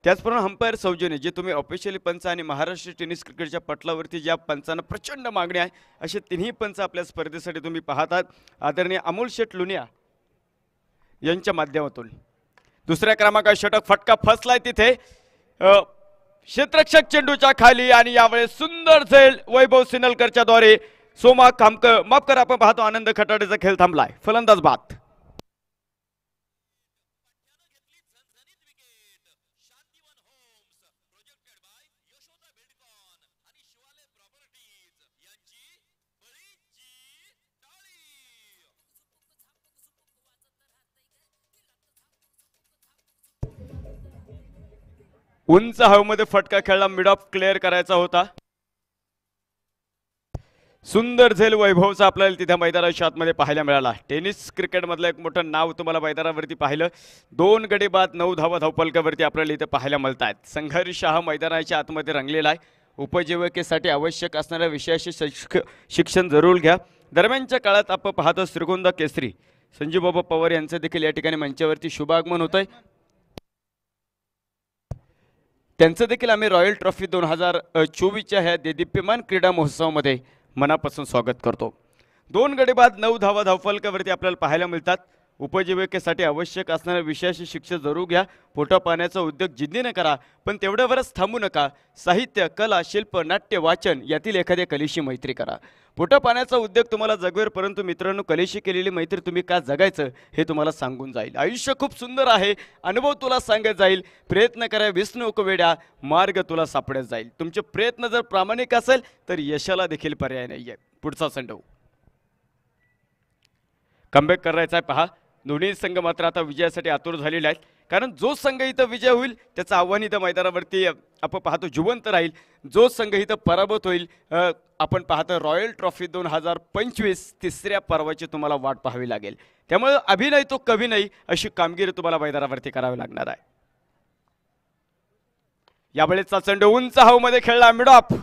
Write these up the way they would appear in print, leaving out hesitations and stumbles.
त्याचप्रमाणे अंपायर सौजन्य जे तुम्ही ऑफिशियली पंच आणि महाराष्ट्र टेनिस क्रिकेटच्या पटलावरती ज्या पंचांना प्रचंड मागणी आहे असे तिन्ही पंच आपल्या स्पर्धेसाठी तुम्ही पाहतात. आदरणीय अमोल शेठ लुनिया यांच्या माध्यमातून दुसऱ्या क्रमांकावर षटक फटका फसलाय तिथे क्षेत्ररक्षक चेंडूच्या खाली आणि यावेळेस सुंदर झेल वैभव सिन्नरकरच्या द्वारे सोमा कामकर माफ करा आपण पाहतो आनंद खटाडेचा खेळ थांबलाय. फलंदाज बाद. उंच हवेमध्ये फटका खेळला मिड ऑफ क्लिअर करायचा होता. सुंदर झेल वैभवचा आपल्याला तिथे मैदानाच्या आतमध्ये पाहायला मिळाला. टेनिस क्रिकेट मधलं एक मोठं नाव तुम्हाला मैदानावरती पाहिलं. 2 गडी बाद 9 धावा धावफलकावरती आपल्याला इथे पाहायला मिळत आहेत. संघर्ष हा मैदानाच्या आतमध्ये रंगलेला आहे. उपजीविकेसाठी आवश्यक असणाऱ्या विषयाचे शिक्षण जरूर घ्या. दरम्यानच्या काळात आपण पाहतो श्रीगोंदा केसरी संजीव बाबा पवार यांचं देखील या ठिकाणी मंचावरती शुभागमन होतंय. त्यांचं देखील आम्ही रॉयल ट्रॉफी 2024च्या ह्या देदीप्यमान क्रीडा महोत्सवामध्ये मनापासून स्वागत करतो. 2 गडी बाद 9 धावा धावफलकावरती आपल्याला पाहायला मिळतात. उपजीविकेसाठी आवश्यक असणाऱ्या विषयाचे शिक्षण जरूर घ्या. पोटा पाण्याचा उद्योग जिद्दीने करा पण तेवढ्यावरच थांबू नका. साहित्य कला शिल्प नाट्य वाचन यातील एखाद्या कलेशी मैत्री करा. पोटा पाण्याचा उद्योग तुम्हाला जगवेल परंतु मित्रांनो कलेशी केलेली मैत्री तुम्ही का जगायचं हे तुम्हाला सांगून जाईल. आयुष्य खूप सुंदर आहे. अनुभव तुला सांगत जाईल. प्रयत्न करा विसरू नको वेड्या मार्ग तुला सापडत जाईल. तुमचे प्रयत्न जर प्रामाणिक असेल तर यशाला देखील पर्याय नाहीये. पुढचा संडव कमबॅक करायचा आहे पहा. दोन्ही संघ मात्र आता विजयासाठी आतुर झालेले आहेत कारण जो संघ इथं विजय होईल त्याचं आव्हान इथं मैदानावरती आपण पाहतो जिवंत राहील. जो संघ इथं पराभूत होईल आपण पाहतो रॉयल ट्रॉफी 2025 तिसऱ्या पर्वाची तुम्हाला वाट पाहावी लागेल. त्यामुळे अभिनय तो कभी नाही अशी कामगिरी तुम्हाला मैदानावरती करावी लागणार आहे. यावेळेचा चेंडू उंच हवेमध्ये खेळला मिड ऑफ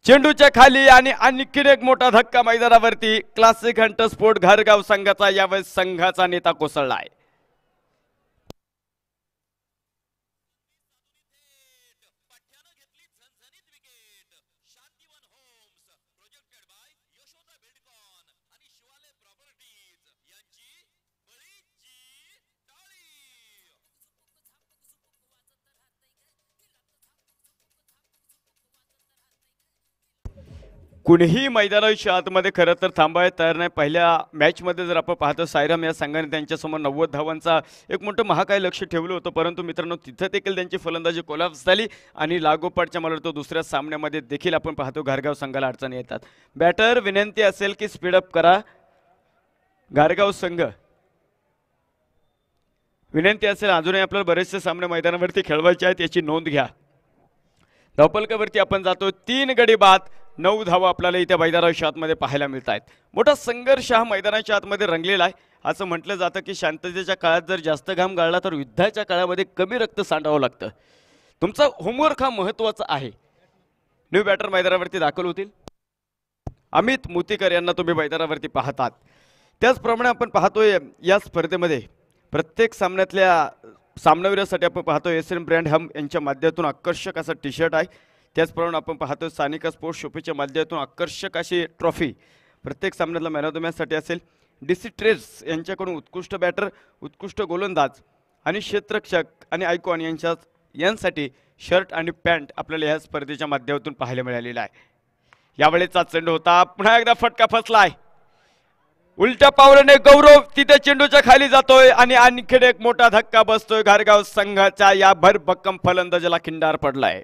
चेंडूच्या खाली आणि आणखीन एक मोठा धक्का मैदानावरती. क्लासिक हंटर स्पोर्ट घरगाव संघाचा यावेळेस संघाचा नेता कोसळला आहे. कुणीही मैदानाच्या आतमध्ये खरं तर थांबायला तयार नाही. पहिल्या मॅचमध्ये जर आपण पाहतो सायराम या संघाने त्यांच्यासमोर 90 धावांचा एक मोठं महाकाय लक्ष ठेवलं होतं परंतु मित्रांनो तिथं देखील त्यांची फलंदाजी कोलॅप्स झाली आणि लागोपाठच्या मला वाटतं दुसऱ्या सामन्यामध्ये देखील आपण पाहतो घारगाव संघाला अडचणी येतात. बॅटर विनंती असेल की स्पीडअप करा. घारगाव संघ विनंती असेल अजूनही आपल्याला बरेचसे सामने मैदानावरती खेळवायचे आहेत याची नोंद घ्या. धावफलकावरती आपण जातो. 3 गडी बाद 9 धावा आपल्याला इथे मैदानाच्या आतमध्ये पाहायला मिळत आहेत. मोठा संघर्ष हा मैदानाच्या आतमध्ये रंगलेला आहे. असं म्हटलं जातं की शांततेच्या काळात जर जास्त घाम गाळला तर युद्धाच्या काळामध्ये कमी रक्त सांडावं लागतं. तुमचा होमवर्क हा महत्त्वाचा आहे. न्यू बॅटर मैदानावरती दाखल होतील. अमित मोतीकर यांना तुम्ही मैदानावरती पाहतात. त्याचप्रमाणे आपण पाहतोय या स्पर्धेमध्ये प्रत्येक सामन्यातल्या सामनावीरासाठी आपण पाहतो एसएन ब्रँड हम यांच्या माध्यमातून आकर्षक असा टी शर्ट आहे. त्याचप्रमाणे आपण पाहतो सानिका स्पोर्ट्स शॉपीच्या माध्यमातून आकर्षक अशी ट्रॉफी प्रत्येक सामन्यातला मॅन ऑफ द मॅचसाठी असेल. डीसी ट्रेस यांच्याकडून उत्कृष्ट बॅटर उत्कृष्ट गोलंदाज आणि क्षेत्ररक्षक आणि आयकॉन यांसाठी शर्ट आणि पॅन्ट आपल्याला ह्या स्पर्धेच्या माध्यमातून पाहायला मिळालेला आहे. यावेळेचा चेंडू होता पुन्हा एकदा फटका फसलाय. उलट्या पावलाने गौरव तिथे चेंडूच्या खाली जातोय आणि आणखीन एक मोठा धक्का बसतोय. घारगाव संघाच्या या भरभक्कम फलंदाजाला खिंडार पडलाय.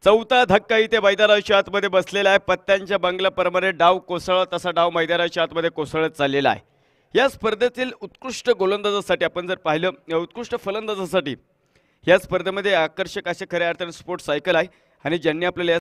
चौथा धक्का इथे मैदानाच्या आतमध्ये बसलेला आहे. पत्त्यांच्या बंगल्याप्रमाणे डाव कोसळत तसा डाव मैदानाच्या आतमध्ये कोसळत चाललेला आहे. या स्पर्धेतील उत्कृष्ट गोलंदाजासाठी आपण जर पाहिलं उत्कृष्ट फलंदाजासाठी या स्पर्धेमध्ये आकर्षक असे खऱ्या अर्थाने स्पोर्ट्स सायकल आहे आणि ज्यांनी आपल्याला